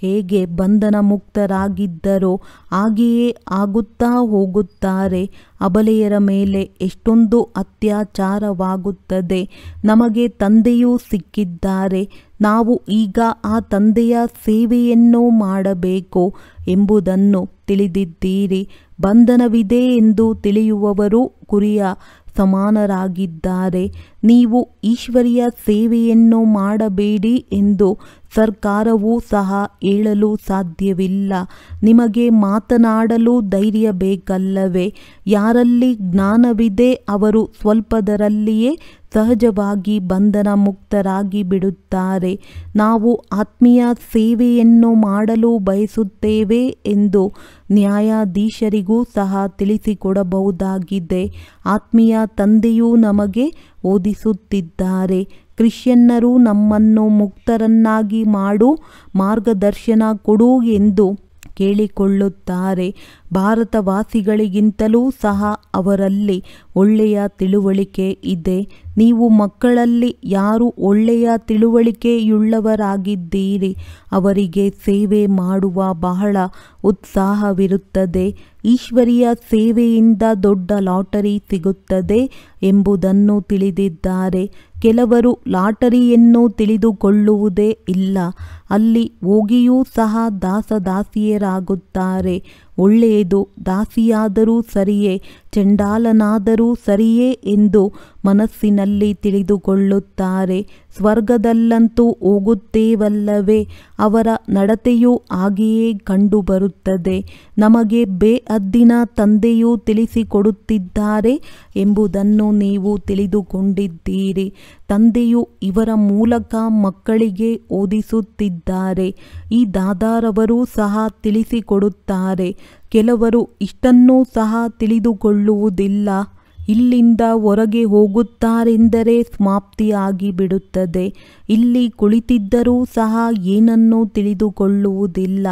ಹೇಗೆ ಬಂಧನ ಮುಕ್ತರಾಗಿದ್ದರೋ ಹಾಗೆಯೇ ಆಗುತ್ತಾ ಹೋಗುತ್ತಾರೆ. ಅಬಲೆಯರ ಮೇಲೆ ಎಷ್ಟೊಂದು ಅತ್ಯಾಚಾರವಾಗುತ್ತದೆ. ನಮಗೆ ತಂದೆಯೂ ಸಿಕ್ಕಿದ್ದಾರೆ. ನಾವು ಈಗ ಆ ತಂದೆಯ ಸೇವೆಯನ್ನು ಮಾಡಬೇಕು ಎಂಬುದನ್ನು ತಿಳಿದಿದ್ದೀರಿ. ಬಂಧನವಿದೆ ಎಂದು ತಿಳಿಯುವವರು ಕುರಿಯ ಸಮಾನರಾಗಿದ್ದಾರೆ. ನೀವು ಈಶ್ವರಿಯ ಸೇವೆಯನ್ನು ಮಾಡಬೇಡಿ ಎಂದು ಸರ್ಕಾರವೂ ಸಹ ಹೇಳಲು ಸಾಧ್ಯವಿಲ್ಲ. ನಿಮಗೆ ಮಾತನಾಡಲು ಧೈರ್ಯ ಬೇಕಲ್ಲವೇ? ಯಾರಲ್ಲಿ ಜ್ಞಾನವಿದೆ ಅವರು ಸ್ವಲ್ಪದರಲ್ಲಿಯೇ ಸಹಜವಾಗಿ ಬಂಧನ ಮುಕ್ತರಾಗಿ ಬಿಡುತ್ತಾರೆ. ನಾವು ಆತ್ಮೀಯ ಸೇವೆಯನ್ನು ಮಾಡಲು ಬಯಸುತ್ತೇವೆ ಎಂದು ನ್ಯಾಯಾಧೀಶರಿಗೂ ಸಹ ತಿಳಿಸಿಕೊಡಬಹುದಾಗಿದೆ. ಆತ್ಮೀಯ ತಂದೆಯು ನಮಗೆ ಓದಿಸುತ್ತಿದ್ದಾರೆ. ಕ್ರಿಶ್ಚಿಯನ್ನರು ನಮ್ಮನ್ನು ಮುಕ್ತರನ್ನಾಗಿ ಮಾಡು, ಮಾರ್ಗದರ್ಶನ ಕೊಡು ಎಂದು ಕೇಳಿಕೊಳ್ಳುತ್ತಾರೆ. ಭಾರತವಾಸಿಗಳಿಗಿಂತಲೂ ಸಹ ಅವರಲ್ಲಿ ಒಳ್ಳೆಯ ತಿಳುವಳಿಕೆ ಇದೆ. ನೀವು ಮಕ್ಕಳಲ್ಲಿ ಯಾರು ಒಳ್ಳೆಯ ತಿಳುವಳಿಕೆಯುಳ್ಳವರಾಗಿದ್ದೀರಿ ಅವರಿಗೆ ಸೇವೆ ಮಾಡುವ ಬಹಳ ಉತ್ಸಾಹವಿರುತ್ತದೆ. ಈಶ್ವರಿಯ ಸೇವೆಯಿಂದ ದೊಡ್ಡ ಲಾಟರಿ ಸಿಗುತ್ತದೆ ಎಂಬುದನ್ನು ತಿಳಿದಿದ್ದಾರೆ. ಕೆಲವರು ಲಾಟರಿಯನ್ನು ತಿಳಿದುಕೊಳ್ಳುವುದೇ ಇಲ್ಲ. ಅಲ್ಲಿ ಹೋಗಿಯೂ ಸಹ ದಾಸದಾಸಿಯರಾಗುತ್ತಾರೆ. ಒಳ್ಳೆಯದು, ದಾಸಿಯಾದರೂ ಸರಿಯೇ, ಚಂಡಾಲನಾದರೂ ಸರಿಯೇ ಎಂದು ಮನಸ್ಸಿನಲ್ಲಿ ತಿಳಿದುಕೊಳ್ಳುತ್ತಾರೆ. ಸ್ವರ್ಗದಲ್ಲಂತೂ ಹೋಗುತ್ತೇವಲ್ಲವೇ? ಅವರ ನಡತೆಯು ಹಾಗೆಯೇ ಕಂಡುಬರುತ್ತದೆ. ನಮಗೆ ಬೇಹದ್ದಿನ ತಂದೆಯು ತಿಳಿಸಿಕೊಡುತ್ತಿದ್ದಾರೆ ಎಂಬುದನ್ನು ನೀವು ತಿಳಿದುಕೊಂಡಿದ್ದೀರಿ. ತಂದೆಯು ಇವರ ಮೂಲಕ ಮಕ್ಕಳಿಗೆ ಓದಿಸುತ್ತಿದ್ದಾರೆ. ಈ ದಾದಾರವರು ಸಹ ತಿಳಿಸಿಕೊಡುತ್ತಾರೆ. ಕೆಲವರು ಇಷ್ಟನ್ನೂ ಸಹ ತಿಳಿದುಕೊಳ್ಳುವುದಿಲ್ಲ. ಇಲ್ಲಿಂದ ಹೊರಗೆ ಹೋಗುತ್ತಾರೆಂದರೆ ಸಮಾಪ್ತಿಯಾಗಿ ಬಿಡುತ್ತದೆ. ಇಲ್ಲಿ ಕುಳಿತಿದ್ದರೂ ಸಹ ಏನನ್ನೂ ತಿಳಿದುಕೊಳ್ಳುವುದಿಲ್ಲ.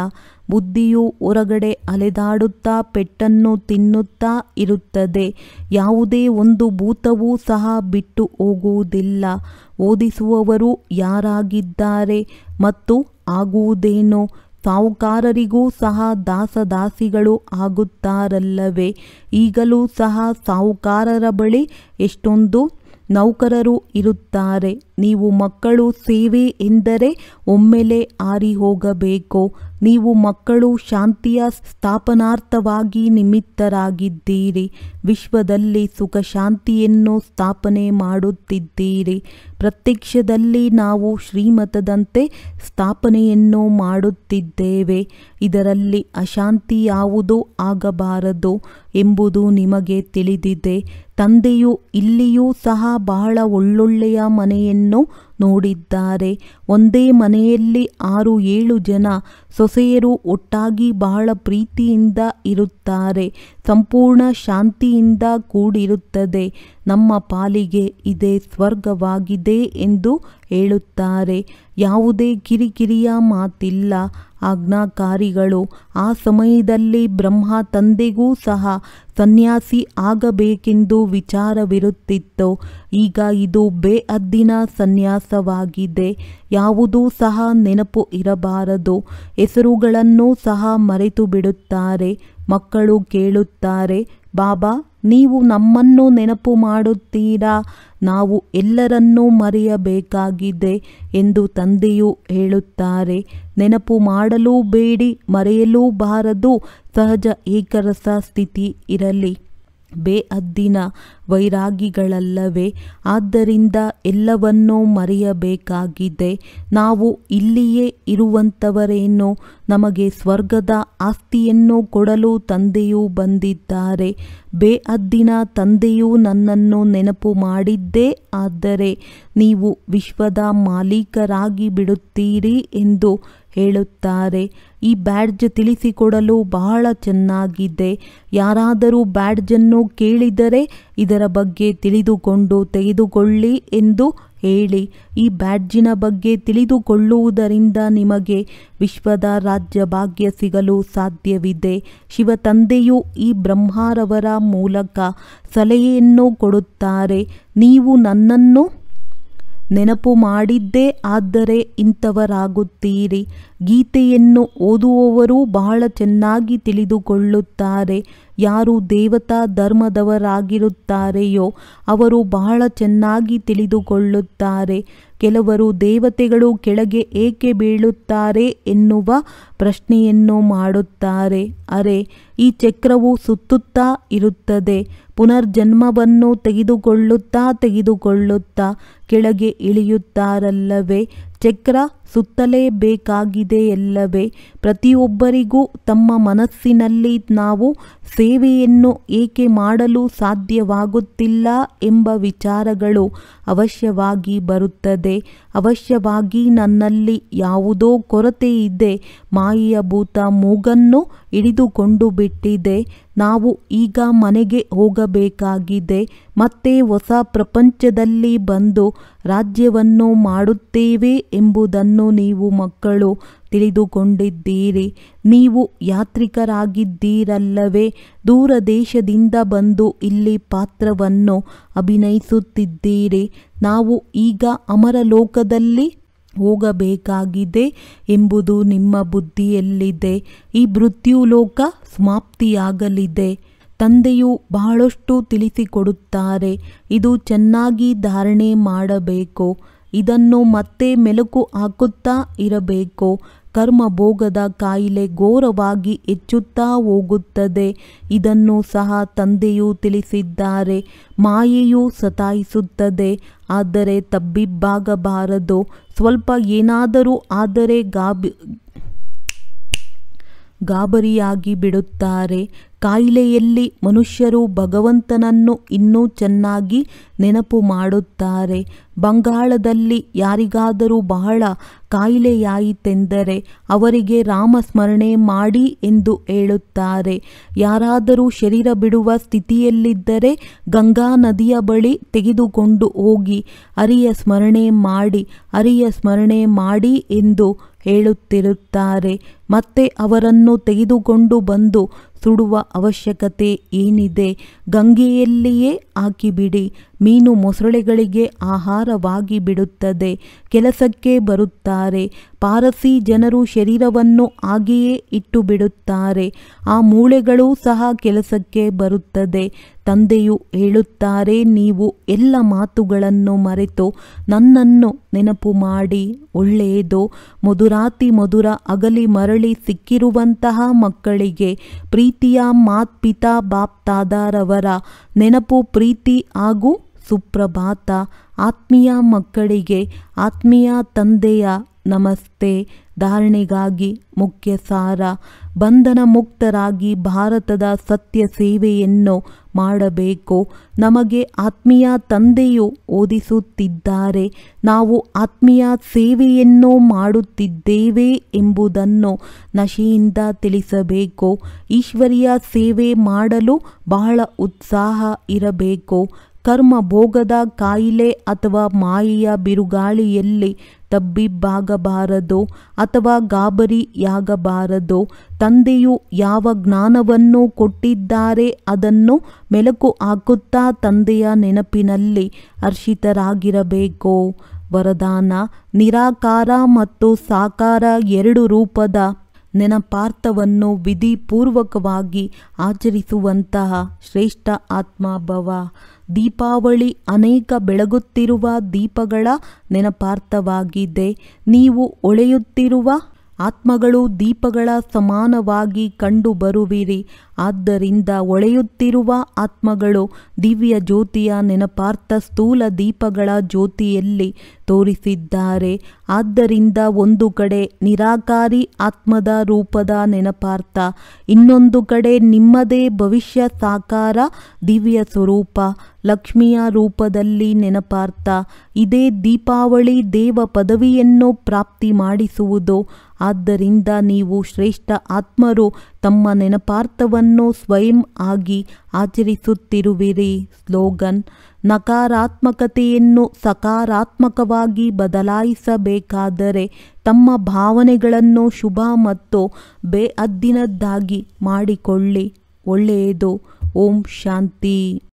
ಬುದ್ಧಿಯು ಹೊರಗಡೆ ಅಲೆದಾಡುತ್ತಾ ಪೆಟ್ಟನ್ನು ತಿನ್ನುತ್ತಾ ಇರುತ್ತದೆ. ಯಾವುದೇ ಒಂದು ಭೂತವೂ ಸಹ ಬಿಟ್ಟು ಹೋಗುವುದಿಲ್ಲ. ಓದಿಸುವವರು ಯಾರಾಗಿದ್ದಾರೆ ಮತ್ತು ಆಗುವುದೇನೋ? ಸಾಹುಕಾರರಿಗೂ ಸಹ ದಾಸದಾಸಿಗಳು ಆಗುತ್ತಾರಲ್ಲವೇ? ಈಗಲೂ ಸಹ ಸಾಹುಕಾರರ ಬಳಿ ಎಷ್ಟೊಂದು ನೌಕರರು ಇರುತ್ತಾರೆ. ನೀವು ಮಕ್ಕಳು. ಸೇವೆ ಎಂದರೆ ಒಮ್ಮೆಲೆ ಆರಿ ಹೋಗಬೇಕು. ನೀವು ಮಕ್ಕಳು ಶಾಂತಿಯ ಸ್ಥಾಪನಾರ್ಥವಾಗಿ ನಿಮಿತ್ತರಾಗಿದ್ದೀರಿ. ವಿಶ್ವದಲ್ಲಿ ಸುಖ ಶಾಂತಿಯನ್ನು ಸ್ಥಾಪನೆ ಮಾಡುತ್ತಿದ್ದೀರಿ. ಪ್ರತ್ಯಕ್ಷದಲ್ಲಿ ನಾವು ಶ್ರೀಮತದಂತೆ ಸ್ಥಾಪನೆಯನ್ನು ಮಾಡುತ್ತಿದ್ದೇವೆ. ಇದರಲ್ಲಿ ಅಶಾಂತಿ ಯಾವುದೂ ಆಗಬಾರದು ಎಂಬುದು ನಿಮಗೆ ತಿಳಿದಿದೆ. ತಂದೆಯು ಇಲ್ಲಿಯೂ ಸಹ ಬಹಳ ಒಳ್ಳೊಳ್ಳೆಯ ಮನೆಯನ್ನು ನೋಡಿದ್ದಾರೆ. ಒಂದೇ ಮನೆಯಲ್ಲಿ 6-7 ಜನ ಸೊಸೆಯರು ಒಟ್ಟಾಗಿ ಬಹಳ ಪ್ರೀತಿಯಿಂದ ಇರುತ್ತಾರೆ. ಸಂಪೂರ್ಣ ಶಾಂತಿಯಿಂದ ಕೂಡಿರುತ್ತದೆ. ನಮ್ಮ ಪಾಲಿಗೆ ಇದೇ ಸ್ವರ್ಗವಾಗಿದೆ ಎಂದು ಹೇಳುತ್ತಾರೆ. ಯಾವುದೇ ಕಿರಿಕಿರಿಯ ಮಾತಿಲ್ಲ. ಆಜ್ಞಾಕಾರಿಗಳು. ಆ ಸಮಯದಲ್ಲಿ ಬ್ರಹ್ಮ ತಂದೆಗೂ ಸಹ ಸನ್ಯಾಸಿ ಆಗಬೇಕೆಂದು ವಿಚಾರವಿರುತ್ತಿತ್ತು. ಈಗ ಇದು ಬೇಅದ್ದಿನ ಸನ್ಯಾಸವಾಗಿದೆ. ಯಾವುದೂ ಸಹ ನೆನಪು ಇರಬಾರದು. ಹೆಸರುಗಳನ್ನು ಸಹ ಮರೆತು ಬಿಡುತ್ತಾರೆ. ಮಕ್ಕಳು ಕೇಳುತ್ತಾರೆ, ಬಾಬಾ ನೀವು ನಮ್ಮನ್ನು ನೆನಪು ಮಾಡುತ್ತೀರಾ? ನಾವು ಎಲ್ಲರನ್ನೂ ಮರೆಯಬೇಕಾಗಿದೆ ಎಂದು ತಂದೆಯು ಹೇಳುತ್ತಾರೆ. ನೆನಪು ಮಾಡಲೂ ಬೇಡಿ, ಮರೆಯಲೂ ಬಾರದು. ಸಹಜ ಏಕರಸ ಸ್ಥಿತಿ ಇರಲಿ. ಬೇಅದ್ದಿನ ವೈರಾಗಿಗಳಲ್ಲವೇ? ಆದ್ದರಿಂದ ಎಲ್ಲವನ್ನೂ ಮರೆಯಬೇಕಾಗಿದೆ. ನಾವು ಇಲ್ಲಿಯೇ ಇರುವಂಥವರೇನು? ನಮಗೆ ಸ್ವರ್ಗದ ಆಸ್ತಿಯನ್ನು ಕೊಡಲು ತಂದೆಯು ಬಂದಿದ್ದಾರೆ. ಬೇಅದ್ದಿನ ತಂದೆಯು ನನ್ನನ್ನು ನೆನಪು ಮಾಡಿದ್ದೇ ಆದರೆ ನೀವು ವಿಶ್ವದ ಮಾಲೀಕರಾಗಿ ಬಿಡುತ್ತೀರಿ ಎಂದು ಹೇಳುತ್ತಾರೆ. ಈ ಬ್ಯಾಡ್ಜ್ ತಿಳಿಸಿಕೊಡಲು ಬಹಳ ಚೆನ್ನಾಗಿದೆ. ಯಾರಾದರೂ ಬ್ಯಾಡ್ಜನ್ನು ಕೇಳಿದರೆ ಇದರ ಬಗ್ಗೆ ತಿಳಿದುಕೊಂಡು ತೆಗೆದುಕೊಳ್ಳಿ ಎಂದು ಹೇಳಿ. ಈ ಬ್ಯಾಡ್ಜಿನ ಬಗ್ಗೆ ತಿಳಿದುಕೊಳ್ಳುವುದರಿಂದ ನಿಮಗೆ ವಿಶ್ವದ ರಾಜ್ಯ ಭಾಗ್ಯ ಸಿಗಲು ಸಾಧ್ಯವಿದೆ. ಶಿವತಂದೆಯು ಈ ಬ್ರಹ್ಮರವರ ಮೂಲಕ ಸಲಹೆಯನ್ನು ಕೊಡುತ್ತಾರೆ. ನೀವು ನನ್ನನ್ನು ನೆನಪು ಮಾಡಿದ್ದೇ ಆದರೆ ಇಂಥವರಾಗುತ್ತೀರಿ. ಗೀತೆಯನ್ನು ಓದುವವರು ಬಹಳ ಚೆನ್ನಾಗಿ ತಿಳಿದುಕೊಳ್ಳುತ್ತಾರೆ. ಯಾರು ದೇವತಾ ಧರ್ಮದವರಾಗಿರುತ್ತಾರೆಯೋ ಅವರು ಬಹಳ ಚೆನ್ನಾಗಿ ತಿಳಿದುಕೊಳ್ಳುತ್ತಾರೆ. ಕೆಲವರು ದೇವತೆಗಳು ಕೆಳಗೆ ಏಕೆ ಬೀಳುತ್ತಾರೆ ಎನ್ನುವ ಪ್ರಶ್ನೆಯನ್ನು ಮಾಡುತ್ತಾರೆ. ಅರೆ, ಈ ಚಕ್ರವು ಸುತ್ತುತ್ತಾ ಇರುತ್ತದೆ. ಪುನರ್ಜನ್ಮವನ್ನು ತೆಗೆದುಕೊಳ್ಳುತ್ತಾ ಕೆಳಗೆ ಇಳಿಯುತ್ತಾರಲ್ಲವೇ? ಚಕ್ರ ಸುತ್ತಲೇಬೇಕಾಗಿದೆಯಲ್ಲವೇ? ಪ್ರತಿಯೊಬ್ಬರಿಗೂ ತಮ್ಮ ಮನಸ್ಸಿನಲ್ಲಿ ನಾವು ಸೇವೆಯನ್ನು ಏಕೆ ಮಾಡಲು ಸಾಧ್ಯವಾಗುತ್ತಿಲ್ಲ ಎಂಬ ವಿಚಾರಗಳು ಅವಶ್ಯವಾಗಿ ಬರುತ್ತದೆ. ಅವಶ್ಯವಾಗಿ ನನ್ನಲ್ಲಿ ಯಾವುದೋ ಕೊರತೆ ಇದೆ. ಮಾಯೆಯ ಭೂತ ಮೂಗನ್ನು ಹಿಡಿದುಕೊಂಡು ಬಿಟ್ಟಿದೆ. ನಾವು ಈಗ ಮನೆಗೆ ಹೋಗಬೇಕಾಗಿದೆ. ಮತ್ತೆ ಹೊಸ ಪ್ರಪಂಚದಲ್ಲಿ ಬಂದು ರಾಜ್ಯವನ್ನು ಮಾಡುತ್ತೇವೆ ಎಂಬುದನ್ನು ನೀವು ಮಕ್ಕಳು ತಿಳಿದುಕೊಂಡಿದ್ದೀರಿ. ನೀವು ಯಾತ್ರಿಕರಾಗಿದ್ದೀರಲ್ಲವೇ? ದೂರ ದೇಶದಿಂದ ಬಂದು ಇಲ್ಲಿ ಪಾತ್ರವನ್ನು ಅಭಿನಯಿಸುತ್ತಿದ್ದೀರಿ. ನಾವು ಈಗ ಅಮರಲೋಕದಲ್ಲಿ ಹೋಗಬೇಕಾಗಿದೆ ಎಂಬುದು ನಿಮ್ಮ ಬುದ್ಧಿಯಲ್ಲಿದೆ. ಈ ಮೃತ್ಯುಲೋಕ ಸಮಾಪ್ತಿಯಾಗಲಿದೆ. ತಂದೆಯು ಬಹಳಷ್ಟು ತಿಳಿಸಿಕೊಡುತ್ತಾರೆ. ಇದು ಚೆನ್ನಾಗಿ ಧಾರಣೆ ಮಾಡಬೇಕು. ಇದನ್ನು ಮತ್ತೆ ಮೆಲುಕು ಹಾಕುತ್ತಾ ಇರಬೇಕು. ಕರ್ಮಭೋಗದ ಕಾಯಿಲೆ ಘೋರವಾಗಿ ಹೆಚ್ಚುತ್ತಾ ಹೋಗುತ್ತದೆ. ಇದನ್ನು ಸಹ ತಂದೆಯು ತಿಳಿಸಿದ್ದಾರೆ. ಮಾಯೆಯು ಸತಾಯಿಸುತ್ತದೆ, ಆದರೆ ತಬ್ಬಿಬ್ಬಾಗಬಾರದು. ಸ್ವಲ್ಪ ಏನಾದರೂ ಆದರೆ ಗಾಬರಿಯಾಗಿ ಬಿಡುತ್ತಾರೆ. ಕಾಯಿಲೆಯಲ್ಲಿ ಮನುಷ್ಯರು ಭಗವಂತನನ್ನು ಇನ್ನೂ ಚೆನ್ನಾಗಿ ನೆನಪು ಮಾಡುತ್ತಾರೆ. ಬಂಗಾಳದಲ್ಲಿ ಯಾರಿಗಾದರೂ ಬಹಳ ಕಾಯಿಲೆಯಾಯಿತೆಂದರೆ ಅವರಿಗೆ ರಾಮಸ್ಮರಣೆ ಮಾಡಿ ಎಂದು ಹೇಳುತ್ತಾರೆ. ಯಾರಾದರೂ ಶರೀರ ಬಿಡುವ ಸ್ಥಿತಿಯಲ್ಲಿದ್ದರೆ ಗಂಗಾ ನದಿಯ ಬಳಿ ತೆಗೆದುಕೊಂಡು ಹೋಗಿ ಹರಿಯ ಸ್ಮರಣೆ ಮಾಡಿ ಎಂದು ಹೇಳುತ್ತಿರುತ್ತಾರೆ. ಮತ್ತೆ ಅವರನ್ನು ತೆಗೆದುಕೊಂಡು ಬಂದು ಸುಡುವ ಅವಶ್ಯಕತೆ ಏನಿದೆ? ಗಂಗೆಯಲ್ಲಿಯೇ ಹಾಕಿಬಿಡಿ. ಮೀನು ಮೊಸಳೆಗಳಿಗೆ ಆಹಾರವಾಗಿ ಬಿಡುತ್ತದೆ. ಕೆಲಸಕ್ಕೆ ಬರುತ್ತಾರೆ. ಪಾರಸಿ ಜನರು ಶರೀರವನ್ನು ಹಾಗೆಯೇ ಇಟ್ಟು ಬಿಡುತ್ತಾರೆ. ಆ ಮೂಳೆಗಳೂ ಸಹ ಕೆಲಸಕ್ಕೆ ಬರುತ್ತದೆ. ತಂದೆಯು ಹೇಳುತ್ತಾರೆ, ನೀವು ಎಲ್ಲ ಮಾತುಗಳನ್ನು ಮರೆತು ನನ್ನನ್ನು ನೆನಪು ಮಾಡಿ. ಒಳ್ಳೆಯದು. ಮಧುರಾತಿ ಮಧುರ ಅಗಲಿ ಮರಳಿ ಸಿಕ್ಕಿರುವಂತಹ ಮಕ್ಕಳಿಗೆ ಪ್ರೀತಿಯ ಮಾತ್ಪಿತಾ ಬಾಪ್ ತಾದಾರವರ ನೆನಪು, ಪ್ರೀತಿ ಹಾಗೂ ಸುಪ್ರಭಾತ. ಆತ್ಮೀಯ ಮಕ್ಕಳಿಗೆ ಆತ್ಮೀಯ ತಂದೆಯ ನಮಸ್ತೆ. ಧಾರಣೆಗಾಗಿ ಮುಖ್ಯ ಸಾರ: ಬಂಧನ ಮುಕ್ತರಾಗಿ ಭಾರತದ ಸತ್ಯ ಸೇವೆಯನ್ನು ಮಾಡಬೇಕು. ನಮಗೆ ಆತ್ಮೀಯ ತಂದೆಯು ಓದಿಸುತ್ತಿದ್ದಾರೆ. ನಾವು ಆತ್ಮೀಯ ಸೇವೆಯನ್ನು ಮಾಡುತ್ತಿದ್ದೇವೆ ಎಂಬುದನ್ನು ನಶೆಯಿಂದ ತಿಳಿಸಬೇಕು. ಈಶ್ವರಿಯ ಸೇವೆ ಮಾಡಲು ಬಹಳ ಉತ್ಸಾಹ ಇರಬೇಕು. ಕರ್ಮ ಭೋಗದ ಕಾಯಿಲೆ ಅಥವಾ ಮಾಯೆಯ ಬಿರುಗಾಳಿಯಲ್ಲಿ ತಬ್ಬಿಬ್ಬಾಗಬಾರದು ಅಥವಾ ಗಾಬರಿಯಾಗಬಾರದು. ತಂದೆಯು ಯಾವ ಜ್ಞಾನವನ್ನು ಕೊಟ್ಟಿದ್ದಾರೆ ಅದನ್ನು ಮೆಲುಕು ಹಾಕುತ್ತಾ ತಂದೆಯ ನೆನಪಿನಲ್ಲಿ ಹರ್ಷಿತರಾಗಿರಬೇಕು. ವರದಾನ: ನಿರಾಕಾರ ಮತ್ತು ಸಾಕಾರ ಎರಡು ರೂಪದ ನೆನಪಾರ್ಥವನ್ನು ವಿಧಿಪೂರ್ವಕವಾಗಿ ಆಚರಿಸುವಂತಹ ಶ್ರೇಷ್ಠ ಆತ್ಮಭವ. ದೀಪಾವಳಿ ಅನೇಕ ಬೆಳಗುತ್ತಿರುವ ದೀಪಗಳ ನೆನಪಾರ್ಥವಾಗಿದೆ. ನೀವು ಹೊಳೆಯುತ್ತಿರುವ ಆತ್ಮಗಳು ದೀಪಗಳ ಸಮಾನವಾಗಿ ಕಂಡು ಬರುವಿರಿ. ಆದ್ದರಿಂದ ಹೊಳೆಯುತ್ತಿರುವ ಆತ್ಮಗಳು ದಿವ್ಯ ಜ್ಯೋತಿಯ ನೆನಪಾರ್ಥ ಸ್ಥೂಲ ದೀಪಗಳ ಜ್ಯೋತಿಯಲ್ಲಿ ತೋರಿಸಿದ್ದಾರೆ. ಆದ್ದರಿಂದ ಒಂದು ಕಡೆ ನಿರಾಕಾರಿ ಆತ್ಮದ ರೂಪದ ನೆನಪಾರ್ಥ, ಇನ್ನೊಂದು ಕಡೆ ನಿಮ್ಮದೇ ಭವಿಷ್ಯ ಸಾಕಾರ ದಿವ್ಯ ಸ್ವರೂಪ ಲಕ್ಷ್ಮಿಯ ರೂಪದಲ್ಲಿ ನೆನಪಾರ್ಥ. ಇದೇ ದೀಪಾವಳಿ ದೇವ ಪದವಿಯನ್ನು ಪ್ರಾಪ್ತಿ ಮಾಡಿಸುವುದು. ಆದ್ದರಿಂದ ನೀವು ಶ್ರೇಷ್ಠ ಆತ್ಮರು ತಮ್ಮ ನೆನಪಾರ್ಥವನ್ನು ಸ್ವಯಂ ಆಗಿ ಆಚರಿಸುತ್ತಿರುವಿರಿ. ಸ್ಲೋಗನ್: ನಕಾರಾತ್ಮಕತೆಯನ್ನು ಸಕಾರಾತ್ಮಕವಾಗಿ ಬದಲಾಯಿಸಬೇಕಾದರೆ ತಮ್ಮ ಭಾವನೆಗಳನ್ನು ಶುಭ ಮತ್ತು ಬೇಅದ್ದಿನದ್ದಾಗಿ ಮಾಡಿಕೊಳ್ಳಿ. ಒಳ್ಳೆಯದು. ಓಂ ಶಾಂತಿ.